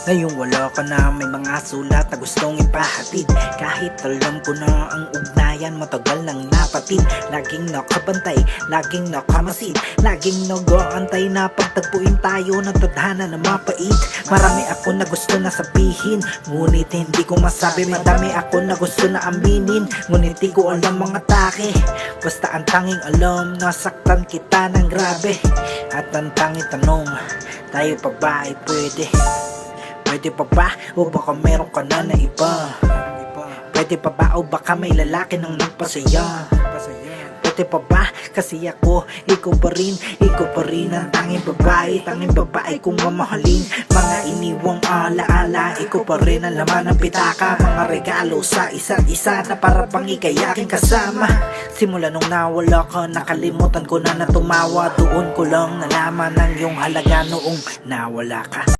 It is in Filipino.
Ngayong wala ka na, may mga sulat na gustong ipahatid. Kahit alam ko na ang ugnayan matagal nang napatid. Laging nakabantay, laging nakamasid, laging nag-aantay na pagtagpuin tayo ng tadhana na mapait. Marami ako na gusto na sabihin, ngunit hindi ko masabi. Madami ako na gusto na aminin, ngunit di ko alam mga take. Basta ang tanging alam, nasaktan kita ng grabe. At ang tanging tanong, tayo pa ba ay pwede? Pwede pa ba? O baka meron ka na iba? Pwede pa ba? O baka may lalaki nang nagpasaya? Pwede pa ba? Kasi ako, ikaw pa rin ang tanging babae kung mamahalin. Mga iniwang alaala, ikaw pa rin ang laman ng pitaka. Mga regalo sa isa't isa na para pang ikay aking kasama. Simula nung nawala ka, nakalimutan ko na tumawa. Doon ko lang nalaman ang iyong halaga noong nawala ka.